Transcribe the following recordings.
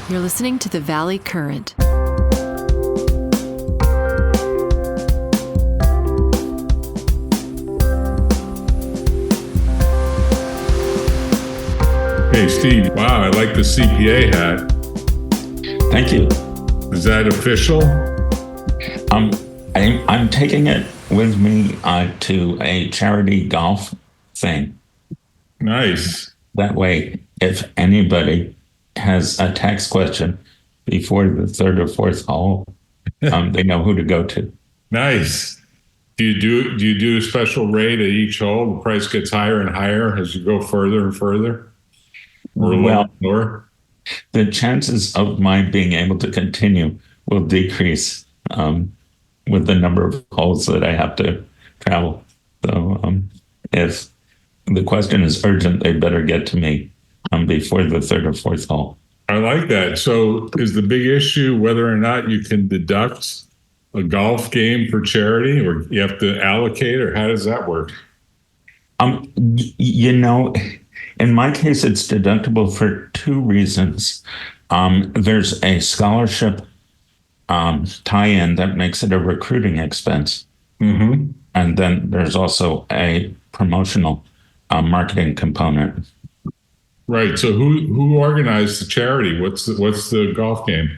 You're listening to the Valley Current. Hey, Steve. Wow, I like the CPA hat. Thank you. Is that official? I'm taking it with me to a charity golf thing. Nice. That way, if anybody has a tax question before the third or fourth hole, they know who to go to. Nice. Do you do a special rate at each hole? The price gets higher and higher as you go further and further? Or lower and lower? The chances of my being able to continue will decrease with the number of holes that I have to travel. So if the question is urgent, they better get to me before the third or fourth hole. I like that. So is the big issue whether or not you can deduct a golf game for charity, or you have to allocate, or how does that work? In my case, it's deductible for two reasons. There's a scholarship tie-in that makes it a recruiting expense. Mm-hmm. And then there's also a promotional marketing component. Right. So who organized the charity? What's the golf game?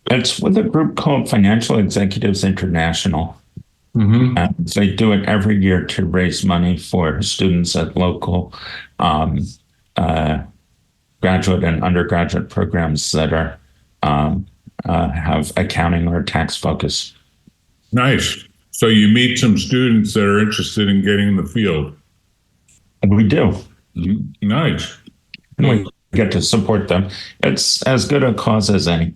It's with a group called Financial Executives International. Mm-hmm. They do it every year to raise money for students at local graduate and undergraduate programs that are have accounting or tax focus. Nice. So you meet some students that are interested in getting in the field. We do. Nice. And we get to support them. It's as good a cause as any.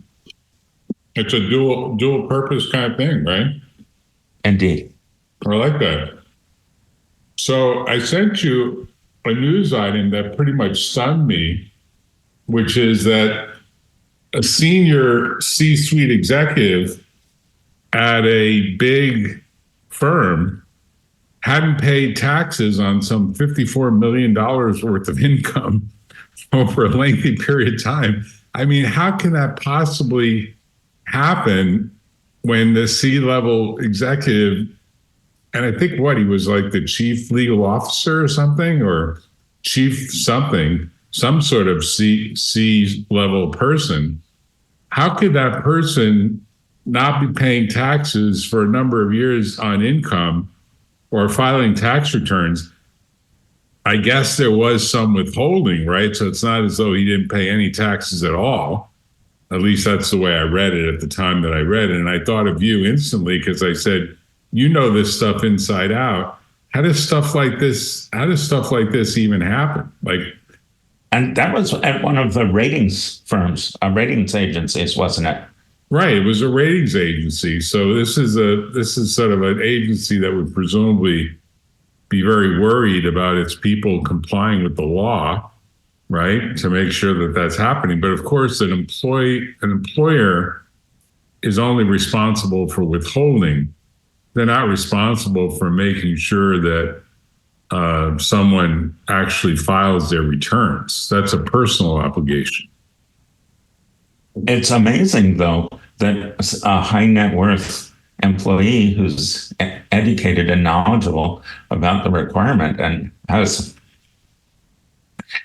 It's a dual purpose kind of thing, right? Indeed. I like that. So I sent you a news item that pretty much stunned me, which is that a senior C-suite executive at a big firm hadn't paid taxes on some $54 million worth of income over a lengthy period of time. I mean, how can that possibly happen when the C-level executive, and I think he was like the chief legal officer or something, or chief something, some sort of C-level person. How could that person not be paying taxes for a number of years on income or filing tax returns? I guess there was some withholding, right? So it's not as though he didn't pay any taxes at all. At least that's the way I read it at the time that I read it. And I thought of you instantly because I said, you know this stuff inside out. How does stuff like this even happen? And that was at one of the ratings firms, ratings agencies, wasn't it? Right. It was a ratings agency. So this is sort of an agency that would presumably be very worried about its people complying with the law, right? To make sure that that's happening. But of course, an employer is only responsible for withholding. They're not responsible for making sure that someone actually files their returns. That's a personal obligation. It's amazing, though, that a high net worth employee who's educated and knowledgeable about the requirement and has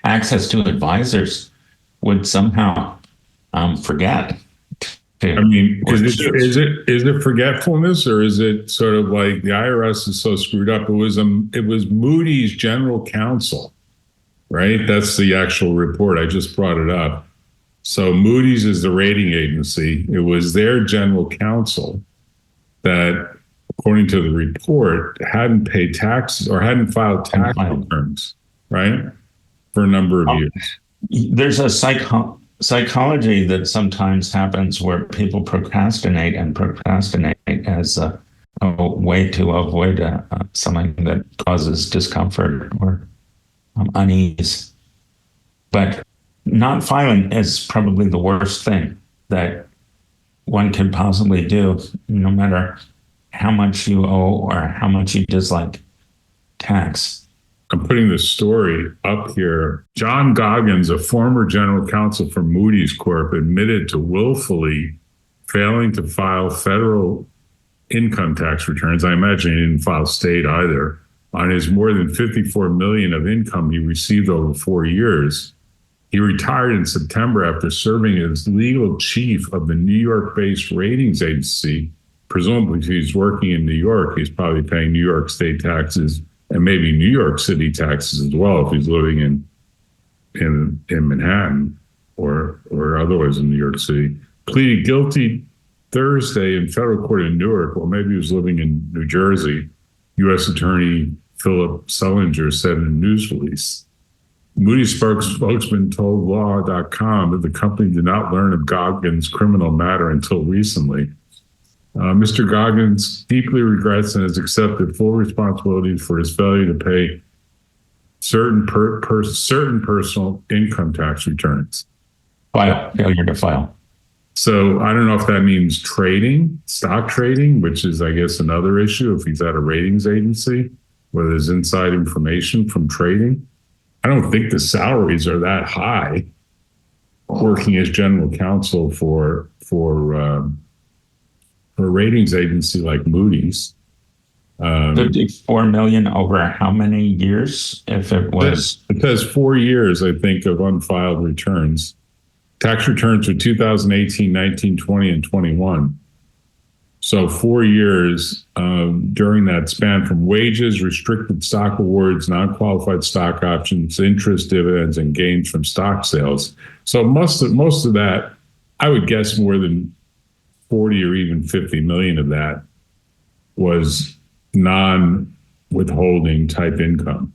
access to advisors would somehow forget. I mean, is it forgetfulness, or is it sort of like the IRS is so screwed up? It was Moody's general counsel, right? That's the actual report. I just brought it up. So Moody's is the rating agency. It was their general counsel that, according to the report, hadn't paid taxes or hadn't filed tax returns, right, for a number of years. There's a psychology that sometimes happens where people procrastinate as a way to avoid something that causes discomfort or unease. But not filing is probably the worst thing that one can possibly do, no matter how much you owe or how much you dislike tax. I'm putting this story up here. John Groggins, a former general counsel for Moody's Corp., admitted to willfully failing to file federal income tax returns. I imagine he didn't file state either, on his more than $54 million of income he received over 4 years. He retired in September after serving as legal chief of the New York-based ratings agency. Presumably, if he's working in New York, he's probably paying New York state taxes and maybe New York City taxes as well if he's living in Manhattan or otherwise in New York City. Pleaded guilty Thursday in federal court in Newark, or maybe he was living in New Jersey. U.S. Attorney Philip Sullinger said in a news release. Moody's spokesman told law.com that the company did not learn of Goggins' criminal matter until recently. Mr. Goggins deeply regrets and has accepted full responsibility for his failure to pay certain personal income tax returns. Failure to file. So I don't know if that means trading, stock trading, which is, I guess, another issue if he's at a ratings agency, where there's inside information from trading. I don't think the salaries are that high working as general counsel for a ratings agency like Moody's. 54 million over how many years? If it was, it says 4 years, I think, of unfiled returns. Tax returns for 2018, 19, 20, and 21. So 4 years during that span, from wages, restricted stock awards, non-qualified stock options, interest, dividends, and gains from stock sales. So most of that, I would guess more than 40 or even 50 million of that was non-withholding type income.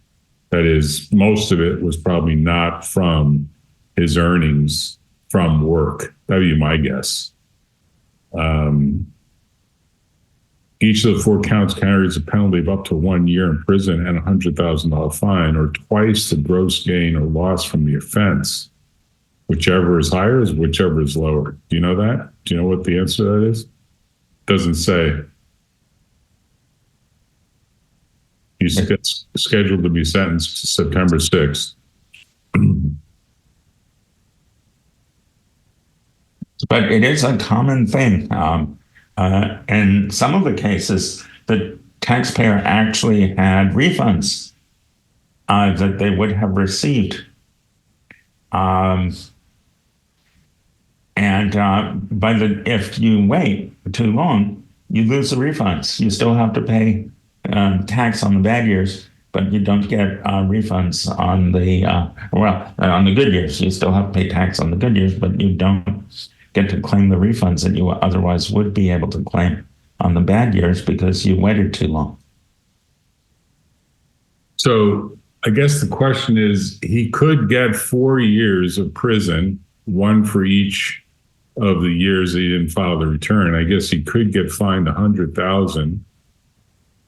That is, most of it was probably not from his earnings from work. That would be my guess. Each of the 4 counts carries a penalty of up to 1 year in prison and a $100,000 fine, or twice the gross gain or loss from the offense. Whichever is higher is whichever is lower. Do you know that? Do you know what the answer to that is? Doesn't say. He's scheduled to be sentenced September 6th. But it is a common thing. In some of the cases, the taxpayer actually had refunds that they would have received. If you wait too long, you lose the refunds. You still have to pay tax on the bad years, but you don't get refunds on on the good years. You still have to pay tax on the good years, but you don't get to claim the refunds that you otherwise would be able to claim on the bad years because you waited too long. So I guess the question is, he could get 4 years of prison, one for each of the years that he didn't file the return. I guess he could get fined $100,000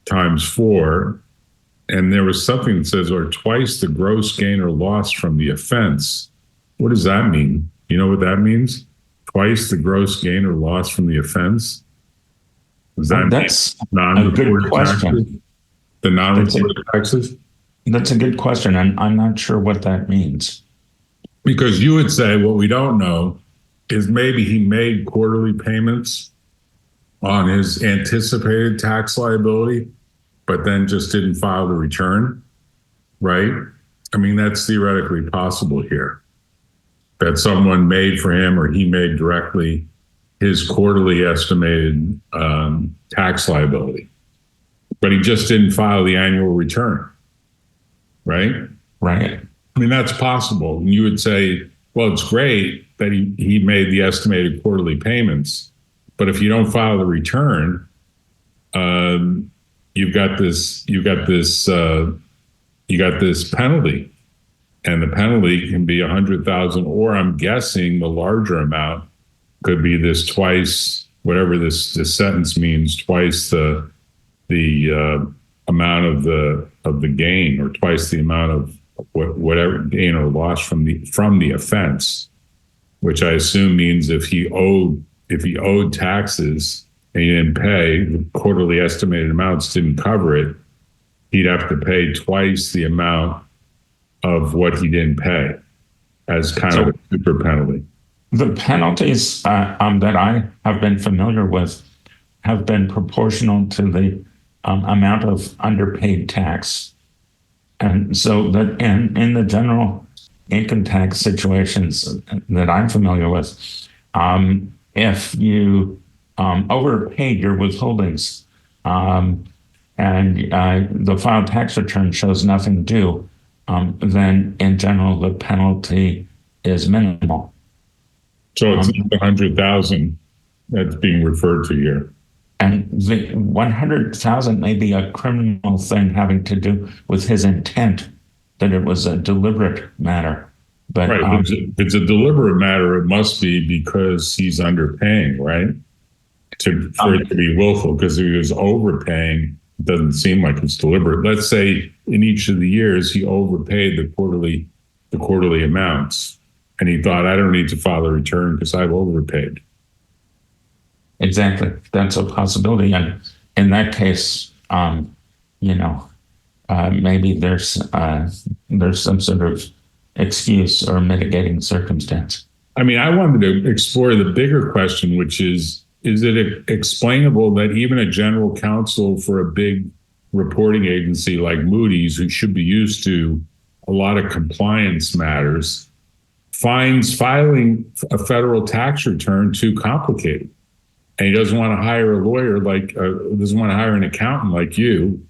times 4. And there was something that says, or twice the gross gain or loss from the offense. What does that mean? You know what that means? Twice the gross gain or loss from the offense? Does that That's mean a good question. Taxes? The non-reported taxes? That's a good question, and I'm not sure what that means. Because you would say what we don't know is maybe he made quarterly payments on his anticipated tax liability, but then just didn't file the return, right? I mean, that's theoretically possible here. That someone made for him or he made directly his quarterly estimated tax liability, but he just didn't file the annual return, right? Right. I mean, that's possible. And you would say, well, it's great that he made the estimated quarterly payments, but if you don't file the return, you've got this penalty. And the penalty can be $100,000, or I'm guessing the larger amount could be this twice, whatever this sentence means, twice the amount of the gain, or twice the amount of whatever gain or loss from the offense, which I assume means if he owed taxes and he didn't pay, the quarterly estimated amounts didn't cover it, he'd have to pay twice the amount of what he didn't pay as kind of a super penalty. The penalties that I have been familiar with have been proportional to the amount of underpaid tax. And so that in the general income tax situations that I'm familiar with, if you overpaid your withholdings and the filed tax return shows nothing due, then in general the penalty is minimal. So it's the 100,000 that's being referred to here. And the 100,000 may be a criminal thing having to do with his intent, that it was a deliberate matter. But right, if it's a deliberate matter, it must be because he's underpaying, right? For it to be willful, because if he was overpaying, it doesn't seem like it's deliberate. Let's say in each of the years he overpaid the quarterly amounts, and he thought, I don't need to file a return because I've overpaid. Exactly. That's a possibility. And in that case, maybe there's some sort of excuse or mitigating circumstance. I mean, I wanted to explore the bigger question, which is it explainable that even a general counsel for a big reporting agency like Moody's, who should be used to a lot of compliance matters, finds filing a federal tax return too complicated? And he doesn't want to hire a lawyer doesn't want to hire an accountant like you,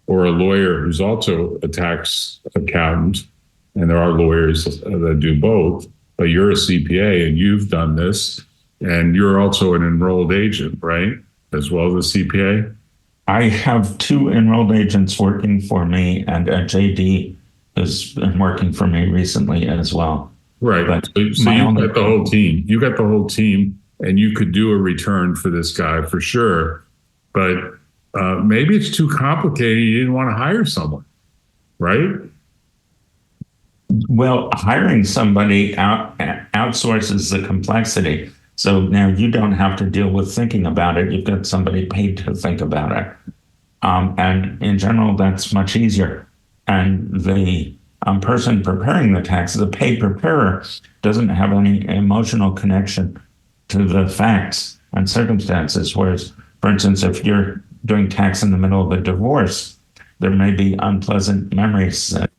or a lawyer who's also a tax accountant. And there are lawyers that do both, but you're a CPA and you've done this, and you're also an enrolled agent, right? As well as a CPA? I have 2 enrolled agents working for me, and JD has been working for me recently as well. Right. But so you got the whole team. You got the whole team. And you could do a return for this guy for sure, but maybe it's too complicated. You didn't want to hire someone, right? Well, hiring somebody outsources the complexity. So now you don't have to deal with thinking about it. You've got somebody paid to think about it. And in general, that's much easier. And the person preparing the taxes, the paid preparer, doesn't have any emotional connection to the facts and circumstances. Whereas, for instance, if you're doing tax in the middle of a divorce, there may be unpleasant memories that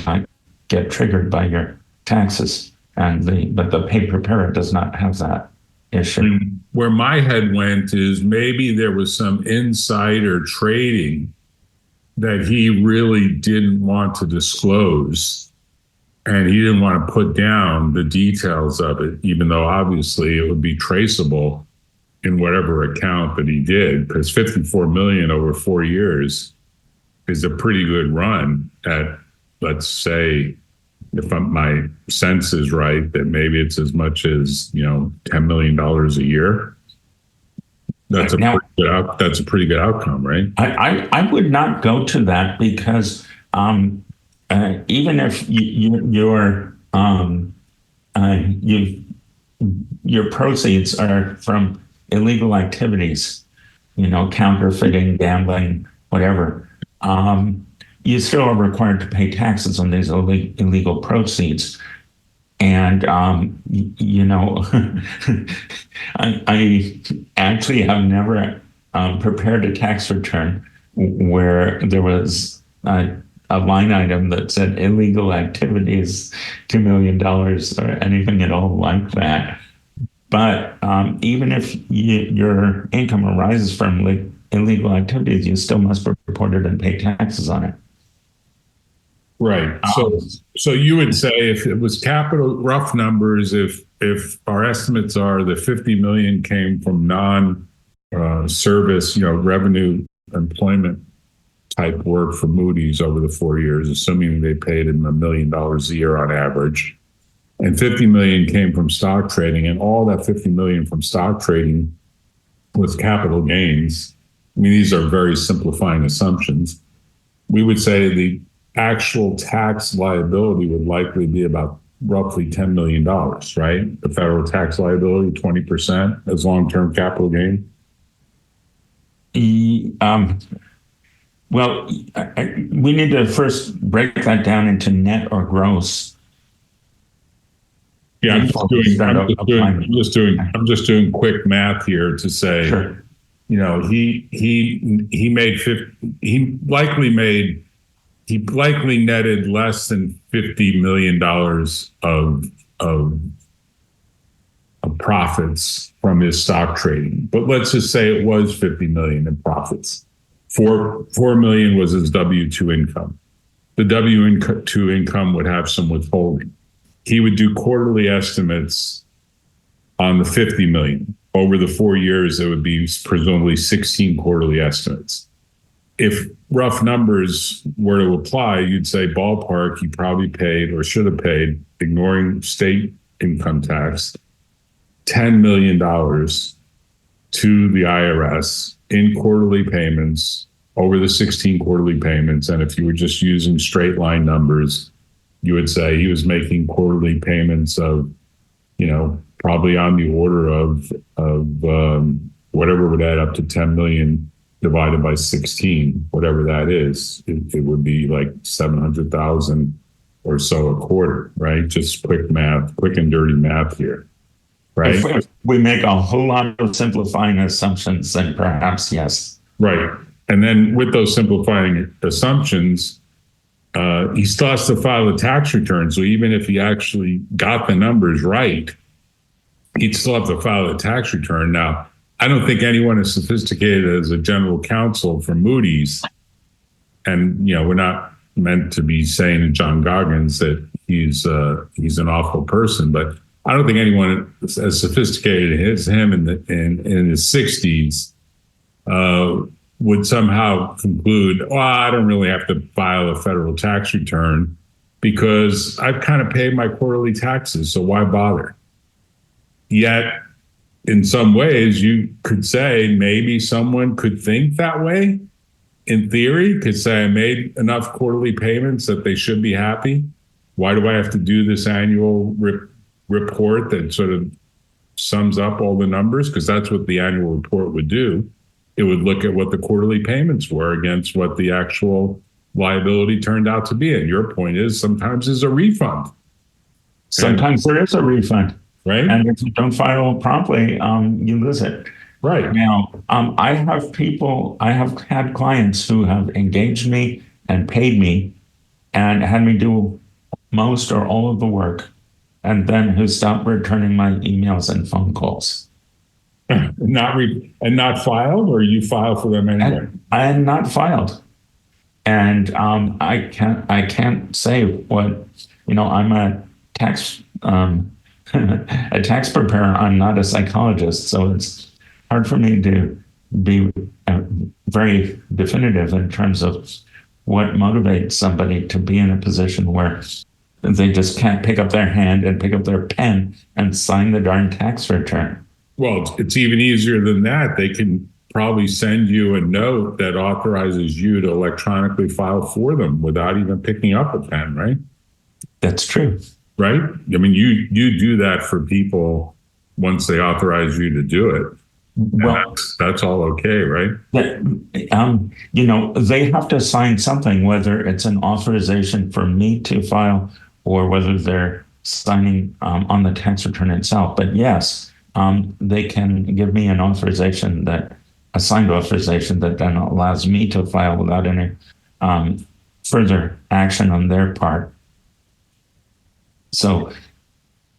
might get triggered by your taxes. But the paid preparer does not have that issue. Where my head went is maybe there was some insider trading that he really didn't want to disclose. And he didn't want to put down the details of it, even though obviously it would be traceable in whatever account that he did, because 54 million over 4 years is a pretty good run at, let's say, if my sense is right, that maybe it's as much as, $10 million a year. That's a pretty good outcome, right? I would not go to that because even if your proceeds are from illegal activities, counterfeiting, gambling, whatever, you still are required to pay taxes on these illegal proceeds. And, I actually have never prepared a tax return where there was a line item that said illegal activities, $2 million or anything at all like that. But even if your income arises from illegal activities, you still must report it and pay taxes on it. Right. So you would say if it was capital, rough numbers, if our estimates are the 50 million came from non-service, revenue employment type work for Moody's over the 4 years, assuming they paid him $1 million a year on average, and 50 million came from stock trading, and all that 50 million from stock trading was capital gains. I mean, these are very simplifying assumptions. We would say the actual tax liability would likely be about roughly $10 million, right? The federal tax liability, 20% as long-term capital gain. Well, we need to first break that down into net or gross. Yeah, before we start applying. I'm just doing quick math here to say, Sure. you know, he made 50, he likely netted less than $50 million of profits from his stock trading. But let's just say it was 50 million in profits. 4 million was his W-2 income. The W-2 income would have some withholding. He would do quarterly estimates on the 50 million. Over the 4 years, there would be presumably 16 quarterly estimates. If rough numbers were to apply, you'd say ballpark, he probably paid or should have paid, ignoring state income tax, $10 million to the IRS in quarterly payments over the 16 quarterly payments. And if you were just using straight line numbers, you would say he was making quarterly payments of, you know, probably on the order of whatever would add up to 10 million divided by 16, whatever that is. It would be like 700,000 or so a quarter, right? Just quick math, quick and dirty math here, right? If we make a whole lot of simplifying assumptions, then perhaps yes. Right. And then with those simplifying assumptions, he still has to file a tax return. So even if he actually got the numbers right, he'd still have to file a tax return. Now, I don't think anyone as sophisticated as a general counsel for Moody's, and you know, we're not meant to be saying to John Groggins that he's an awful person, but I don't think anyone as sophisticated as him in his 60s would somehow conclude, oh, I don't really have to file a federal tax return because I've kind of paid my quarterly taxes, so why bother? Yet, in some ways, you could say maybe someone could think that way. In theory, could say I made enough quarterly payments that they should be happy. Why do I have to do this annual report that sort of sums up all the numbers? Because that's what the annual report would do. It would look at what the quarterly payments were against what the actual liability turned out to be. And your point is sometimes there's a refund. Sometimes there is a refund. Right. And if you don't file promptly, you lose it. Right. Now, I have had clients who have engaged me and paid me and had me do most or all of the work, and then who stopped returning my emails and phone calls. Not filed, or you file for them anyway? I had not filed. And I can't say what, you know, I'm a tax preparer. I'm not a psychologist, so it's hard for me to be very definitive in terms of what motivates somebody to be in a position where they just can't pick up their hand and pick up their pen and sign the darn tax return. Well, it's even easier than that. They can probably send you a note that authorizes you to electronically file for them without even picking up a pen, right? That's true. Right? I mean, you do that for people once they authorize you to do it. Well, that's all okay, right? You know, they have to sign something, whether it's an authorization for me to file or whether they're signing on the tax return itself. But yes, they can give me an authorization, a signed authorization that then allows me to file without any further action on their part. So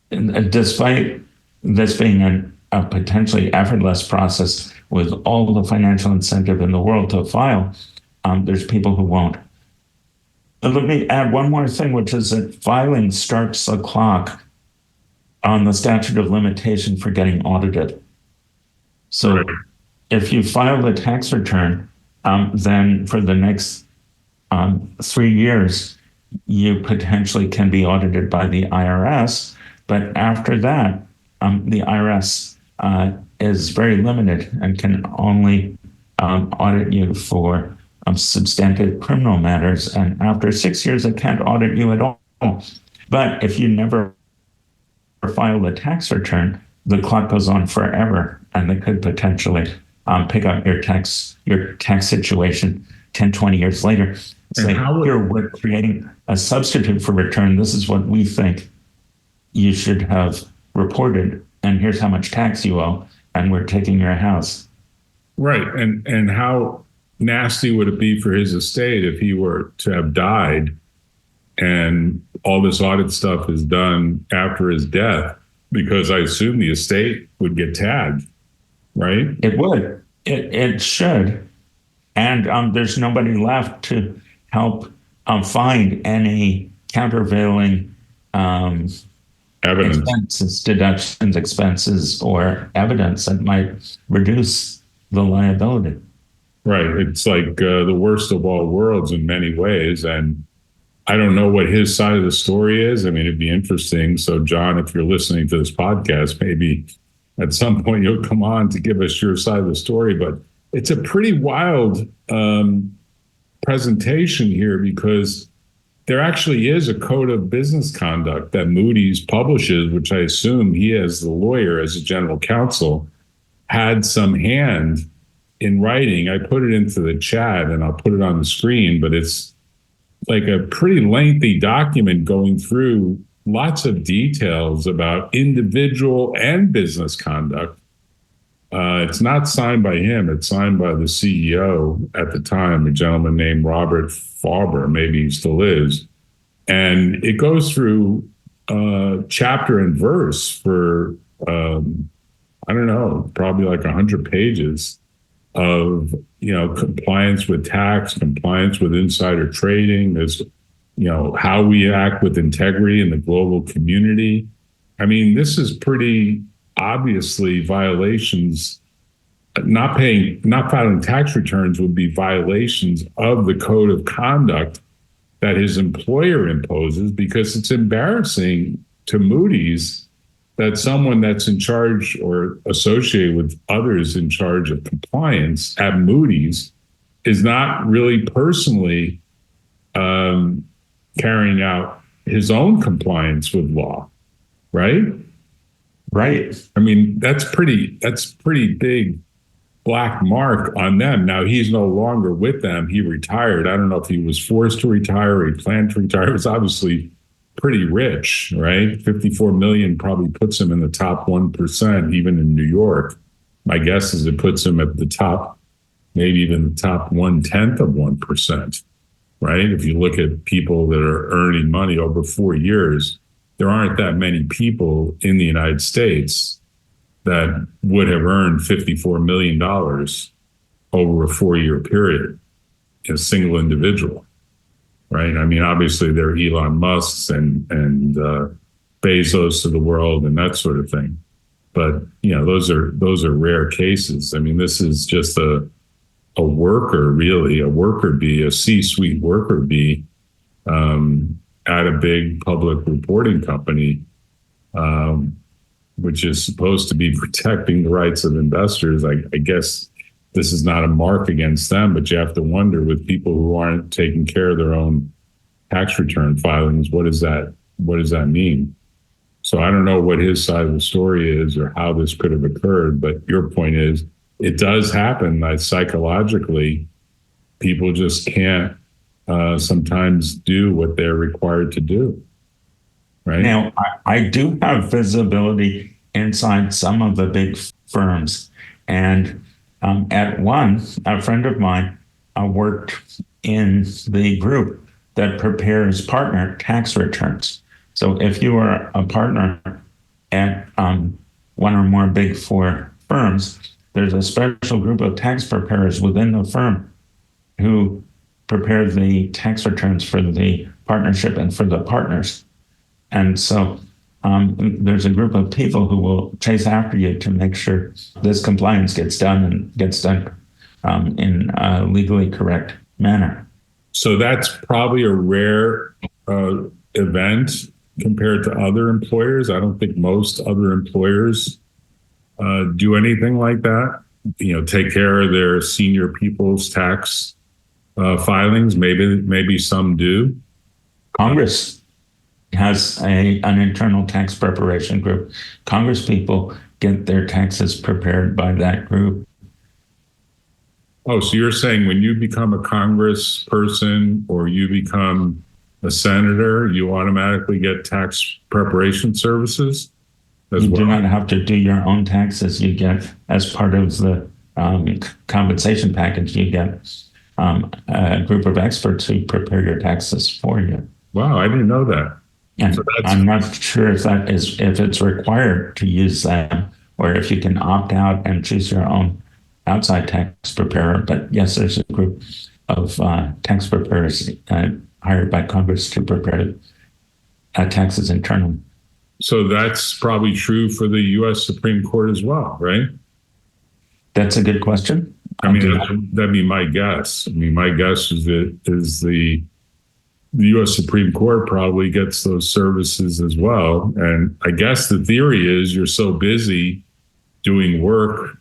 despite this being a potentially effortless process with all the financial incentive in the world to file, there's people who won't. Let me add one more thing, which is that filing starts the clock on the statute of limitation for getting audited. So if you file the tax return, then for the next 3 years, you potentially can be audited by the IRS. But after that, the IRS is very limited and can only audit you for substantive criminal matters. And after 6 years, it can't audit you at all. But if you never file a tax return, the clock goes on forever, and they could potentially pick up your tax situation 10, 20 years later, say, how here, we're creating a substitute for return. This is what we think you should have reported, and here's how much tax you owe, and we're taking your house. Right. And how nasty would it be for his estate if he were to have died and all this audit stuff is done after his death? Because I assume the estate would get tagged, right? It would. It should. And there's nobody left to help find any countervailing Evidence. expenses, deductions, expenses, or evidence that might reduce the liability. Right. It's like the worst of all worlds in many ways. And I don't know what his side of the story is. I mean, it'd be interesting. So, John, if you're listening to this podcast, maybe at some point you'll come on to give us your side of the story. But it's a pretty wild presentation here, because there actually is a code of business conduct that Moody's publishes, which I assume he, as the lawyer, as a general counsel, had some hand in writing. I put it into the chat and I'll put it on the screen, but it's like a pretty lengthy document going through lots of details about individual and business conduct. It's not signed by him. It's signed by the CEO at the time, a gentleman named Robert Farber. Maybe he still is. And it goes through chapter and verse for, I don't know, probably like 100 pages of, compliance with tax, compliance with insider trading. There's, how we act with integrity in the global community. I mean, this is pretty obviously violations. Not filing tax returns would be violations of the code of conduct that his employer imposes, because it's embarrassing to Moody's that someone that's in charge or associated with others in charge of compliance at Moody's is not really personally carrying out his own compliance with law, right? Right. I mean, that's pretty big black mark on them. Now, he's no longer with them. He retired. I don't know if he was forced to retire or he planned to retire. He was obviously pretty rich, right? 54 million probably puts him in the top 1%, even in New York. My guess is it puts him at the top, maybe even the top 1/10 of 1%, right? If you look at people that are earning money over 4 years, there aren't that many people in the United States that would have earned $54 million over a 4-year period, a single individual, right? I mean, obviously there are Elon Musks and Bezos of the world and that sort of thing. But, those are rare cases. I mean, this is just a worker, really, a worker bee, a C-suite worker bee at a big public reporting company, which is supposed to be protecting the rights of investors. I guess this is not a mark against them, but you have to wonder, with people who aren't taking care of their own tax return filings, what does that mean? So I don't know what his side of the story is or how this could have occurred, but your point is it does happen that psychologically people just can't sometimes do what they're required to do. Right. Now, I do have visibility inside some of the big firms. And at one, a friend of mine worked in the group that prepares partner tax returns. So if you are a partner at one or more big four firms, there's a special group of tax preparers within the firm who prepare the tax returns for the partnership and for the partners. And so there's a group of people who will chase after you to make sure this compliance gets done and gets done in a legally correct manner. So that's probably a rare event compared to other employers. I don't think most other employers do anything like that. Take care of their senior people's tax filings. Maybe some do. Congress has an internal tax preparation group. Congress people get their taxes prepared by that group. Oh, so you're saying when you become a congressperson or you become a senator, you automatically get tax preparation services as You do well? not have to do your own taxes. You get, as part of the compensation package, you get a group of experts who prepare your taxes for you. Wow, I didn't know that. And So that's I'm not sure if it's required to use them or if you can opt out and choose your own outside tax preparer. But yes, there's a group of tax preparers hired by Congress to prepare taxes internally. so that's probably true for the U.S. Supreme Court as well, right? That's a good question. I mean, that'd be my guess. I mean, my guess is that the U.S. Supreme Court probably gets those services as well. And I guess the theory is you're so busy doing work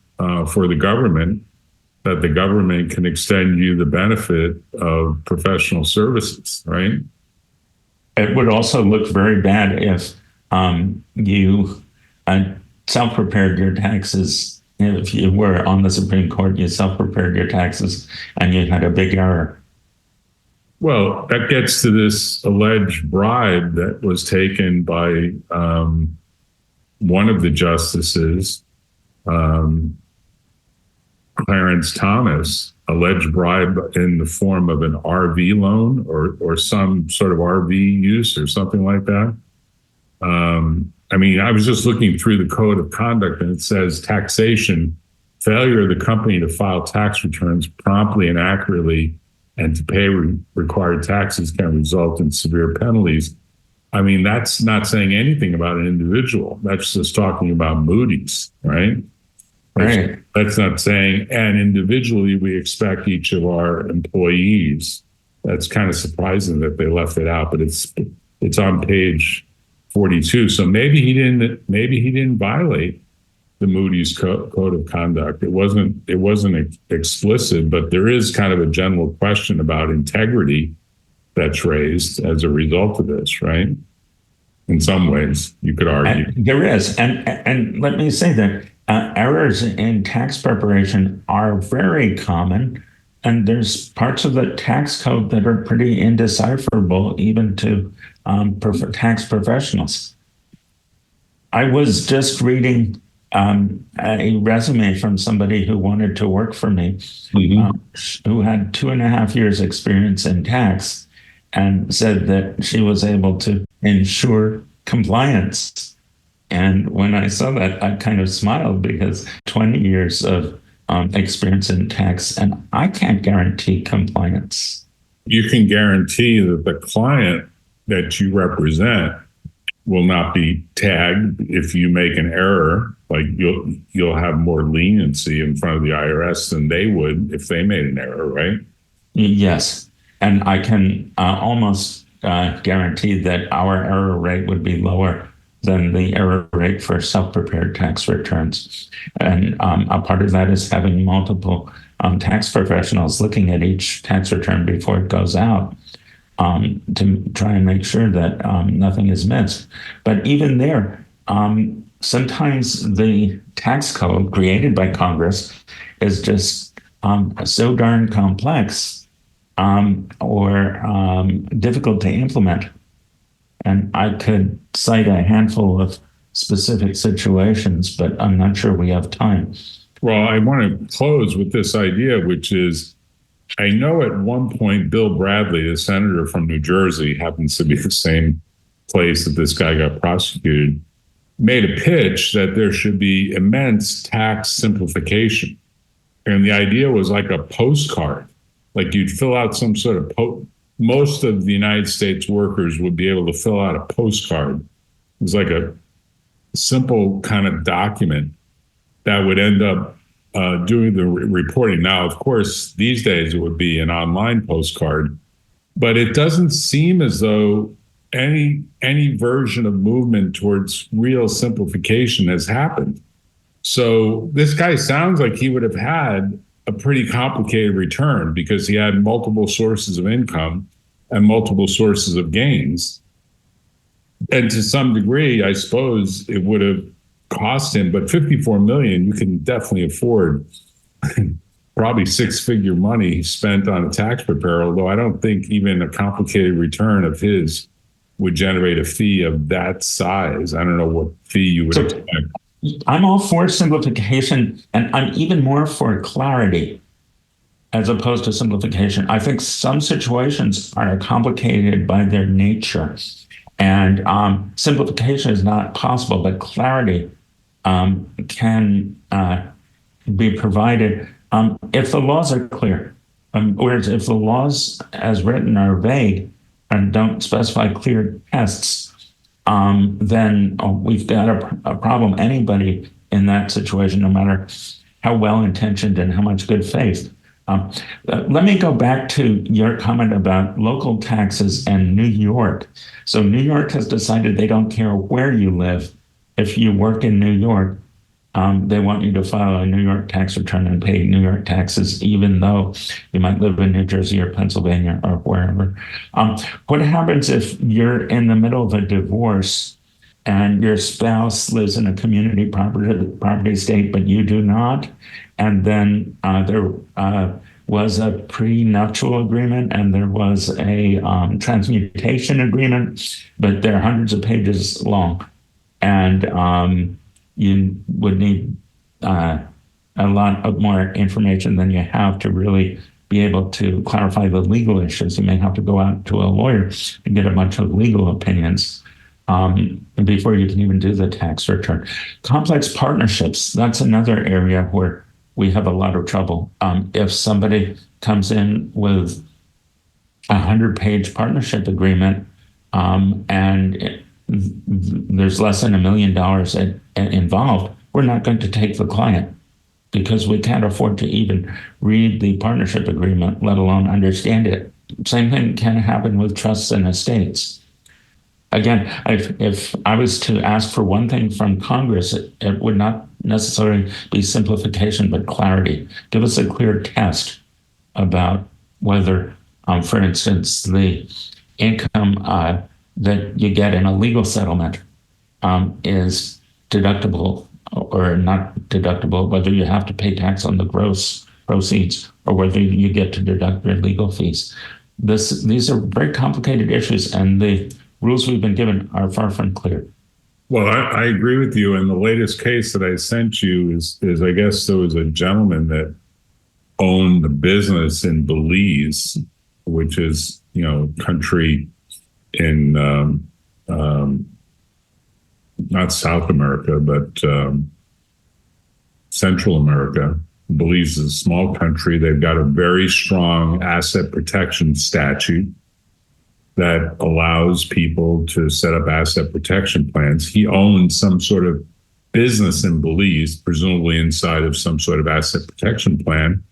for the government that the government can extend you the benefit of professional services, right? It would also look very bad if you self-prepared your taxes. If you were on the Supreme Court, you self-prepared your taxes and you had a big error. Well, that gets to this alleged bribe that was taken by one of the justices, Clarence Thomas, alleged bribe in the form of an RV loan or some sort of RV use or something like that. I mean, I was just looking through the code of conduct and it says taxation, failure of the company to file tax returns promptly and accurately and to pay required taxes can result in severe penalties. I mean, that's not saying anything about an individual. That's just talking about Moody's, right? Right. That's not saying, and individually, we expect each of our employees. That's kind of surprising that they left it out, but it's on page 42. So maybe he didn't violate the Moody's code of conduct. It wasn't explicit, but there is kind of a general question about integrity that's raised as a result of this, right? In some ways, you could argue. There is. And let me say that errors in tax preparation are very common. And there's parts of the tax code that are pretty indecipherable, even to tax professionals. I was just reading a resume from somebody who wanted to work for me, who had 2.5 years experience in tax, and said that she was able to ensure compliance. And when I saw that, I kind of smiled because 20 years of experience in tax, and I can't guarantee compliance. You can guarantee that the client that you represent will not be tagged if you make an error. Like you'll have more leniency in front of the IRS than they would if they made an error, right? Yes. And I can almost guarantee that our error rate would be lower than the error rate for self-prepared tax returns. And a part of that is having multiple tax professionals looking at each tax return before it goes out to try and make sure that nothing is missed. But even there, sometimes the tax code created by Congress is just so darn complex or difficult to implement. And I could cite a handful of specific situations, but I'm not sure we have time. Well, I want to close with this idea, which is, I know at one point, Bill Bradley, the senator from New Jersey, happens to be the same place that this guy got prosecuted, made a pitch that there should be immense tax simplification. And the idea was like a postcard, like you'd fill out some sort of most of the United States workers would be able to fill out a postcard. It was like a simple kind of document that would end up doing the reporting. Now, of course, these days it would be an online postcard, but it doesn't seem as though any version of movement towards real simplification has happened. So this guy sounds like he would have had a pretty complicated return because he had multiple sources of income and multiple sources of gains. And to some degree, I suppose it would have cost him, but 54 million, you can definitely afford probably six-figure money spent on a tax preparer, although I don't think even a complicated return of his would generate a fee of that size. I don't know what fee you would expect. I'm all for simplification, and I'm even more for clarity as opposed to simplification. I think some situations are complicated by their nature, and simplification is not possible, but clarity can be provided if the laws are clear. Whereas if the laws as written are vague and don't specify clear tests, then we've got a problem. Anybody in that situation, no matter how well-intentioned and how much good faith. Let me go back to your comment about local taxes and New York. So New York has decided they don't care where you live. If you work in New York, they want you to file a New York tax return and pay New York taxes, even though you might live in New Jersey or Pennsylvania or wherever. What happens if you're in the middle of a divorce and your spouse lives in a community property state, but you do not? And then there was a prenuptial agreement and there was a transmutation agreement, but they're hundreds of pages long. And you would need a lot of more information than you have to really be able to clarify the legal issues. You may have to go out to a lawyer and get a bunch of legal opinions before you can even do the tax return. Complex partnerships, that's another area where we have a lot of trouble. If somebody comes in with a 100-page partnership agreement and there's less than $1 million involved, we're not going to take the client because we can't afford to even read the partnership agreement, let alone understand it. Same thing can happen with trusts and estates. Again, if I was to ask for one thing from Congress, it would not necessarily be simplification, but clarity. Give us a clear test about whether, for instance, the income that you get in a legal settlement is deductible or not deductible, whether you have to pay tax on the gross proceeds or whether you get to deduct your legal fees. These are very complicated issues, and the rules we've been given are far from clear. Well, I agree with you. And the latest case that I sent you is I guess there was a gentleman that owned a business in Belize, which is, country in not South America, but Central America. Belize is a small country. They've got a very strong asset protection statute that allows people to set up asset protection plans. He owned some sort of business in Belize, presumably inside of some sort of asset protection plan,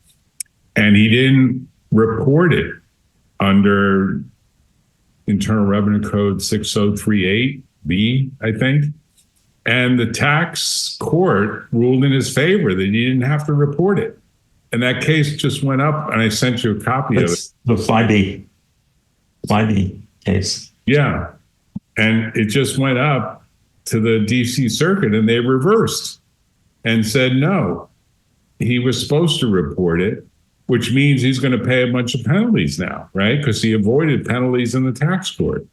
and he didn't report it under Internal Revenue Code 6038B, I think. And the tax court ruled in his favor that he didn't have to report it. And that case just went up, and I sent you a copy of it. The Flyby case. Yeah. And it just went up to the DC Circuit, and they reversed and said, no, he was supposed to report it, which means he's going to pay a bunch of penalties now, right? Because he avoided penalties in the tax court.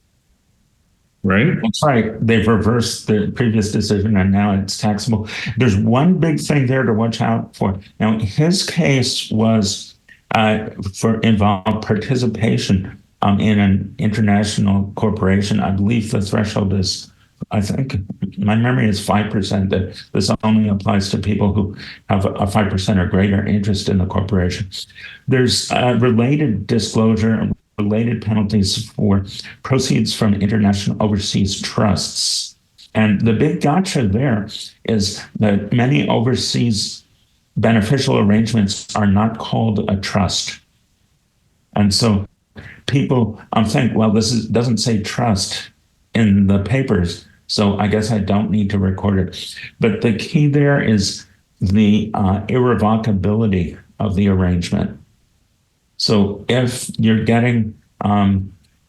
Right? That's right. They've reversed the previous decision and now it's taxable. There's one big thing there to watch out for. Now, his case was involved participation in an international corporation. I believe the threshold is, I think, my memory is 5%, that this only applies to people who have a 5% or greater interest in the corporation. There's related disclosure, related penalties for proceeds from international overseas trusts. And the big gotcha there is that many overseas beneficial arrangements are not called a trust. And so people think, well, doesn't say trust in the papers, so I guess I don't need to record it. But the key there is the irrevocability of the arrangement. So if you're getting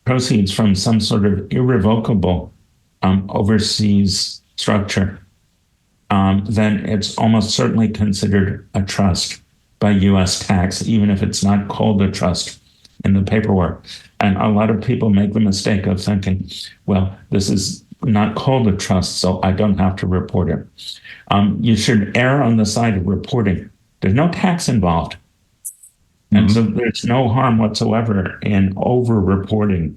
proceeds from some sort of irrevocable overseas structure, then it's almost certainly considered a trust. by U.S. tax, even if it's not called a trust in the paperwork. And a lot of people make the mistake of thinking, well, this is not called a trust, so I don't have to report it. You should err on the side of reporting. There's no tax involved. And so there's no harm whatsoever in over-reporting.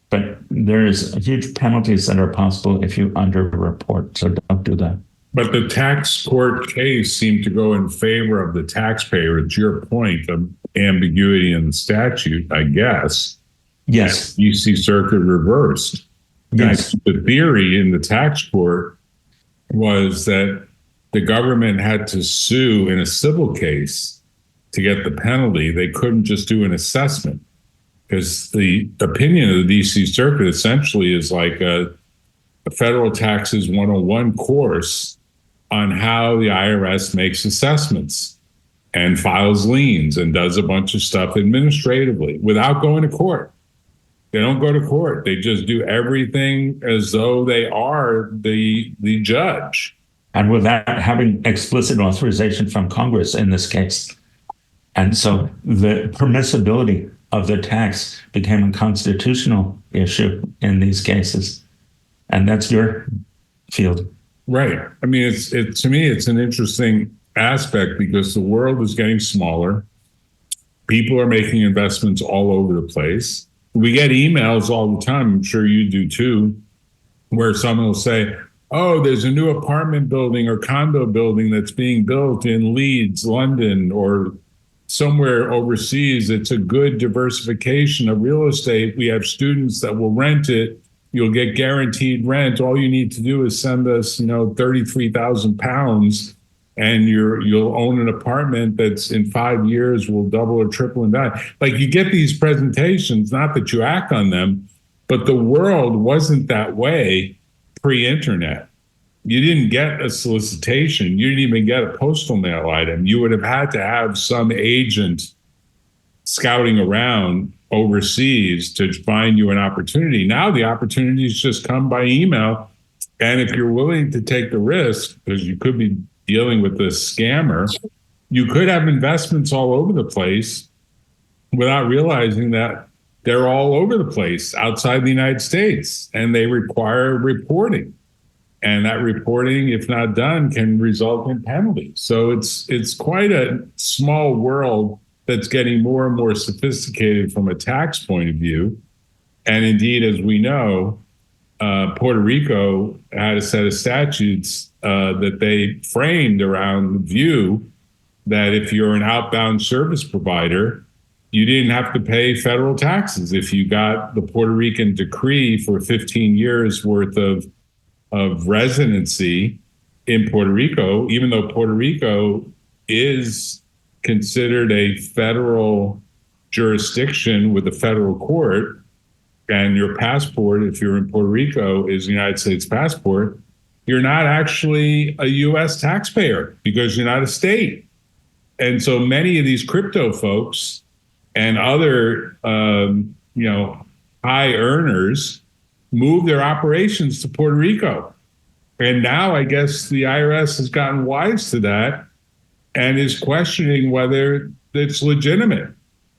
But there's huge penalties that are possible if you under-report, so don't do that. But the tax court case seemed to go in favor of the taxpayer. It's your point of ambiguity in the statute, I guess. Yes. DC Circuit reversed. Yes. The theory in the tax court was that the government had to sue in a civil case to get the penalty. They couldn't just do an assessment, because the opinion of the DC Circuit essentially is like a federal taxes 101 course on how the IRS makes assessments and files liens and does a bunch of stuff administratively without going to court. They don't go to court. They just do everything as though they are the judge. And without having explicit authorization from Congress in this case. And so the permissibility of the tax became a constitutional issue in these cases. And that's your field. Right. I mean, to me, it's an interesting aspect because the world is getting smaller. People are making investments all over the place. We get emails all the time, I'm sure you do too, where someone will say, oh, there's a new apartment building or condo building that's being built in Leeds, London, or somewhere overseas. It's a good diversification of real estate. We have students that will rent it. You'll get guaranteed rent. All you need to do is send us, £33,000, and you'll own an apartment that's in 5 years will double or triple in value. Like, you get these presentations, not that you act on them, but the world wasn't that way pre-internet. You didn't get a solicitation. You didn't even get a postal mail item. You would have had to have some agent scouting around overseas to find you an opportunity. Now the opportunities just come by email. And if you're willing to take the risk, because you could be dealing with this scammer, you could have investments all over the place without realizing that they're all over the place outside the United States, and they require reporting. And that reporting, if not done, can result in penalties. So it's quite a small world that's getting more and more sophisticated from a tax point of view. And indeed, as we know, Puerto Rico had a set of statutes that they framed around the view that if you're an outbound service provider, you didn't have to pay federal taxes. If you got the Puerto Rican decree for 15 years worth of residency in Puerto Rico, even though Puerto Rico is considered a federal jurisdiction with a federal court, and your passport, if you're in Puerto Rico, is a United States passport, you're not actually a U.S. taxpayer because you're not a state. And so many of these crypto folks and other, high earners move their operations to Puerto Rico. And now I guess the IRS has gotten wise to that and is questioning whether it's legitimate,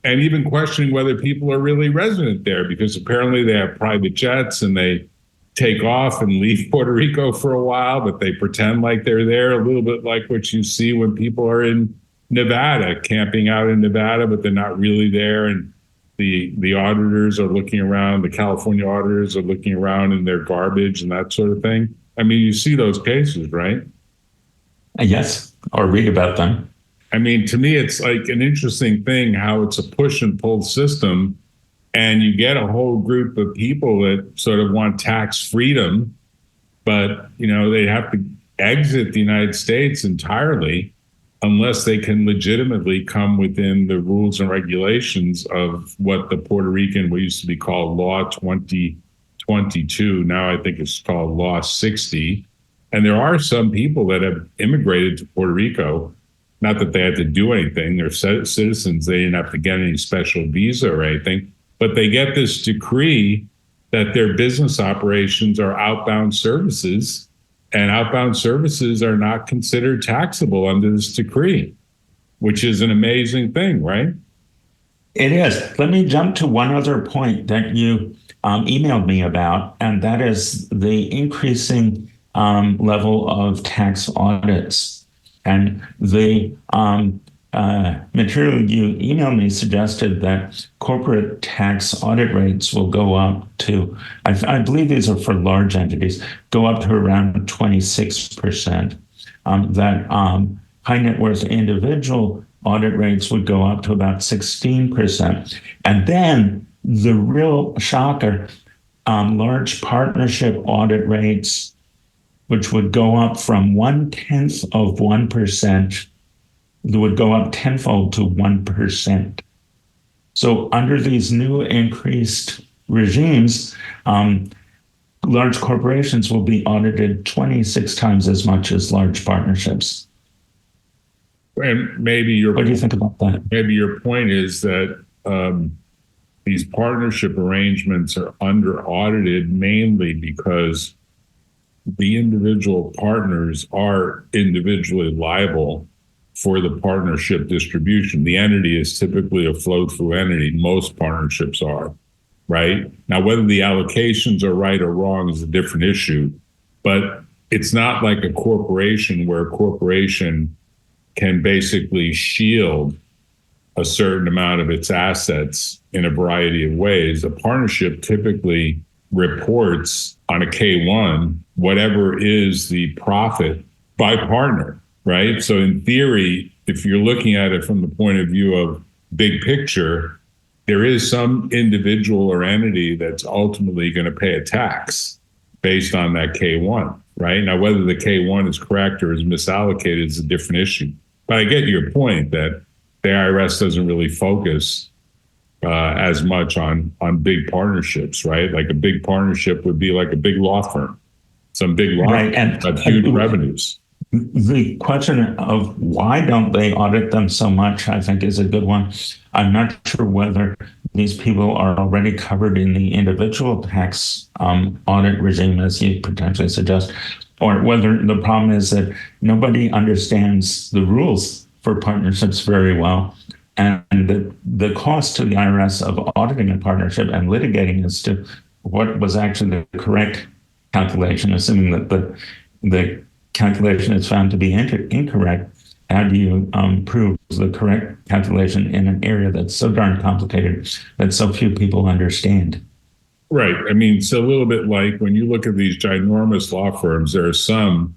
and even questioning whether people are really resident there, because apparently they have private jets and they take off and leave Puerto Rico for a while, but they pretend like they're there, a little bit like what you see when people are in Nevada, camping out in Nevada, but they're not really there. And the auditors are looking around, the California auditors are looking around in their garbage and that sort of thing. I mean, you see those cases, right? Yes, or read about them. I mean, to me, it's like an interesting thing how it's a push and pull system, and you get a whole group of people that sort of want tax freedom, but, they have to exit the United States entirely unless they can legitimately come within the rules and regulations of what the Puerto Rican, what used to be called Law 2022, now I think it's called Law 60. And there are some people that have immigrated to Puerto Rico, not that they had to do anything, they're citizens, they didn't have to get any special visa or anything, but they get this decree that their business operations are outbound services, and outbound services are not considered taxable under this decree. which is an amazing thing, right? It is. Let me jump to one other point that you emailed me about, and that is the increasing level of tax audits. And the material you emailed me suggested that corporate tax audit rates will go up to, I believe these are for large entities, go up to around 26%. That high net worth individual audit rates would go up to about 16%. And then the real shocker, large partnership audit rates, which would go up from 0.1%, would go up tenfold to 1%. So under these new increased regimes, large corporations will be audited 26 times as much as large partnerships. And what do you think about that? Maybe your point is that these partnership arrangements are under audited mainly because the individual partners are individually liable for the partnership distribution. The entity is typically a flow-through entity. Most partnerships are, right? Now, whether the allocations are right or wrong is a different issue, but it's not like a corporation where a corporation can basically shield a certain amount of its assets in a variety of ways. A partnership typically reports on a K1 whatever is the profit by partner, right? So in theory, if you're looking at it from the point of view of big picture, there is some individual or entity that's ultimately going to pay a tax based on that K1, right? Now, whether the K1 is correct or is misallocated is a different issue. But I get your point that the IRS doesn't really focus as much on big partnerships, right? Like a big partnership would be like a big law firm, some big law firm, and huge revenues. The question of why don't they audit them so much, I think, is a good one. I'm not sure whether these people are already covered in the individual tax audit regime, as you potentially suggest, or whether the problem is that nobody understands the rules for partnerships very well. And the cost to the IRS of auditing a partnership and litigating as to what was actually the correct calculation, assuming that the calculation is found to be incorrect, how do you prove the correct calculation in an area that's so darn complicated that so few people understand? Right. I mean, it's a little bit like when you look at these ginormous law firms, there are some,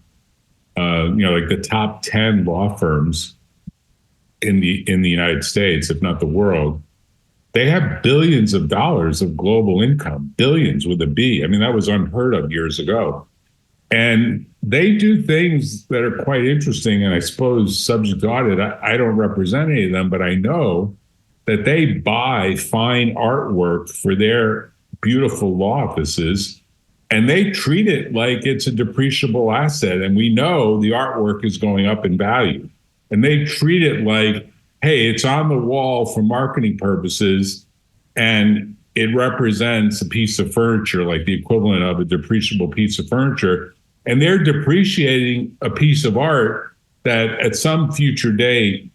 like the top 10 law firms in the United States, if not the world, they have billions of dollars of global income, billions with a B. I mean, that was unheard of years ago. And they do things that are quite interesting. And I suppose subject to audit, I don't represent any of them, but I know that they buy fine artwork for their beautiful law offices, and they treat it like it's a depreciable asset. And we know the artwork is going up in value. And they treat it like, hey, it's on the wall for marketing purposes, and it represents a piece of furniture, like the equivalent of a depreciable piece of furniture. And they're depreciating a piece of art that at some future date,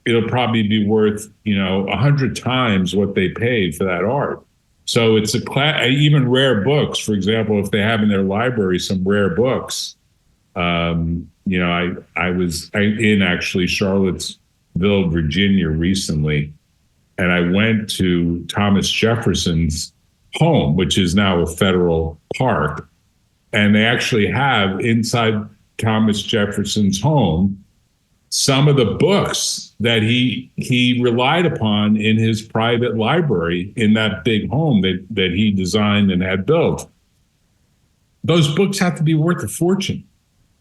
it'll probably be worth, 100 times what they paid for that art. So it's even rare books, for example, if they have in their library some rare books. I was in actually Charlottesville, Virginia recently, and I went to Thomas Jefferson's home, which is now a federal park. And they actually have inside Thomas Jefferson's home some of the books that he relied upon in his private library in that big home that he designed and had built. Those books have to be worth a fortune.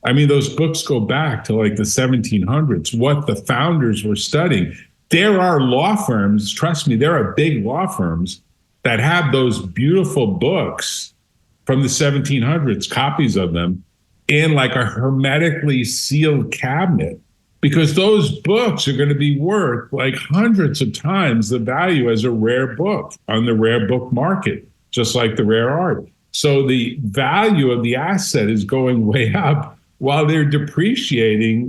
I mean, those books go back to like the 1700s, what the founders were studying. There are law firms, trust me, there are big law firms that have those beautiful books from the 1700s, copies of them, in like a hermetically sealed cabinet, because those books are going to be worth like hundreds of times the value as a rare book on the rare book market, just like the rare art. So the value of the asset is going way up while they're depreciating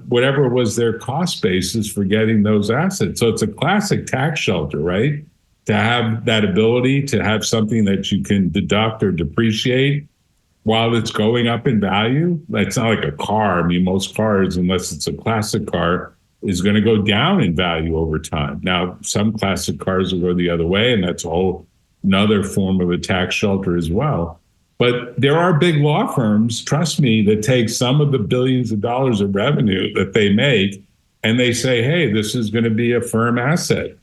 whatever was their cost basis for getting those assets. So it's a classic tax shelter, right? To have that ability to have something that you can deduct or depreciate while it's going up in value. It's not like a car. I mean, most cars, unless it's a classic car, is going to go down in value over time. Now, some classic cars will go the other way, and that's a whole another form of a tax shelter as well. But there are big law firms, trust me, that take some of the billions of dollars of revenue that they make, and they say, hey, this is going to be a firm asset.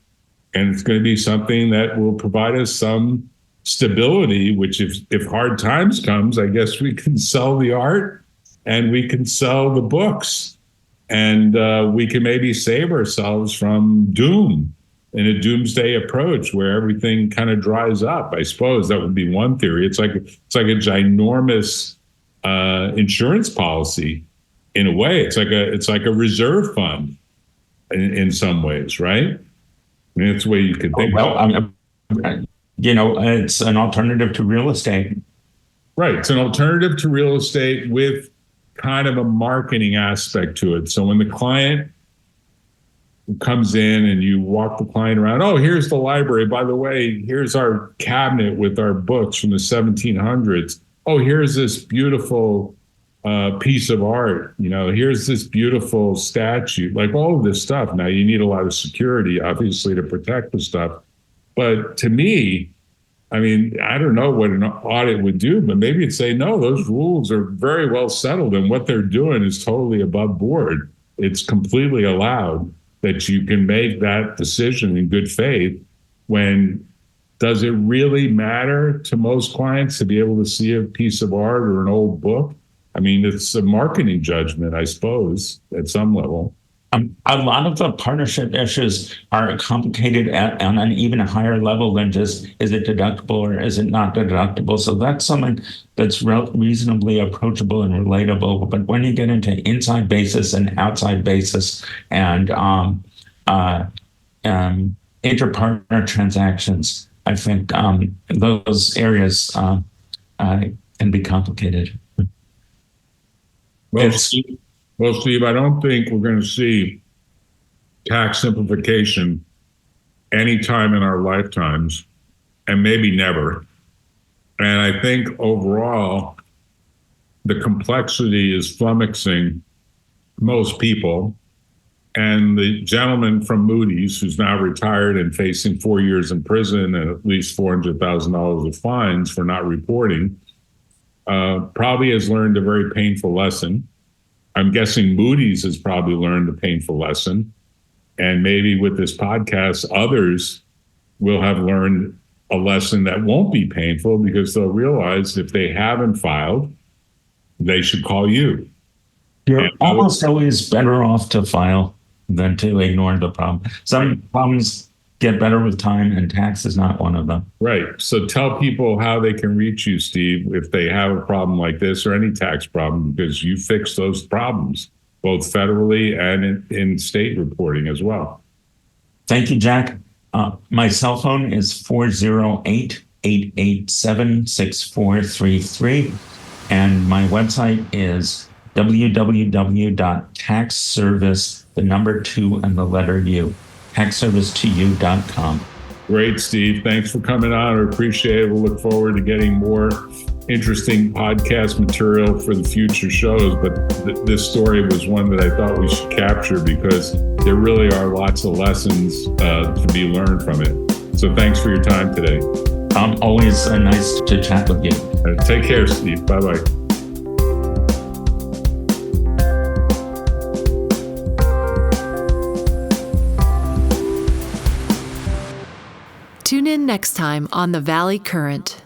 And it's going to be something that will provide us some stability, which if hard times comes, I guess we can sell the art and we can sell the books. And we can maybe save ourselves from doom in a doomsday approach where everything kind of dries up. I suppose that would be one theory. It's like a ginormous insurance policy in a way. It's like a reserve fund in some ways, right? I mean, that's the way you could think. It's an alternative to real estate. Right. It's an alternative to real estate with kind of a marketing aspect to it. So when the client comes in and you walk the client around, oh, here's the library. By the way, here's our cabinet with our books from the 1700s. Oh, here's this beautiful piece of art. Here's this beautiful statue, like all of this stuff. Now, you need a lot of security, obviously, to protect the stuff. But to me, I mean, I don't know what an audit would do, but maybe it'd say, no, those rules are very well settled and what they're doing is totally above board. It's completely allowed that you can make that decision in good faith. When does it really matter to most clients to be able to see a piece of art or an old book? I mean, it's a marketing judgment, I suppose, at some level. A lot of the partnership issues are complicated on an even higher level than just, is it deductible or is it not deductible? So that's something that's reasonably approachable and relatable. But when you get into inside basis and outside basis and interpartner transactions, I think those areas can be complicated. Well, Steve, I don't think we're going to see tax simplification anytime in our lifetimes, and maybe never. And I think overall, the complexity is flummoxing most people. And the gentleman from Moody's, who's now retired and facing 4 years in prison and at least $400,000 of fines for not reporting, probably has learned a very painful lesson. I'm guessing Moody's has probably learned a painful lesson. And maybe with this podcast, others will have learned a lesson that won't be painful because they'll realize if they haven't filed, they should call you. You're almost always better off to file than to ignore the problem. Some problems get better with time, and tax is not one of them. Right. So tell people how they can reach you, Steve, if they have a problem like this or any tax problem, because you fix those problems, both federally and in state reporting as well. Thank you, Jack. My cell phone is 408-887-6433. And my website is www.taxservice2 taxservice2u.com. Great, Steve. Thanks for coming on. I appreciate it. We'll look forward to getting more interesting podcast material for the future shows. But this story was one that I thought we should capture because there really are lots of lessons to be learned from it. So thanks for your time today. Always nice to chat with you. Take care, Steve. Bye-bye. Tune in next time on The Valley Current.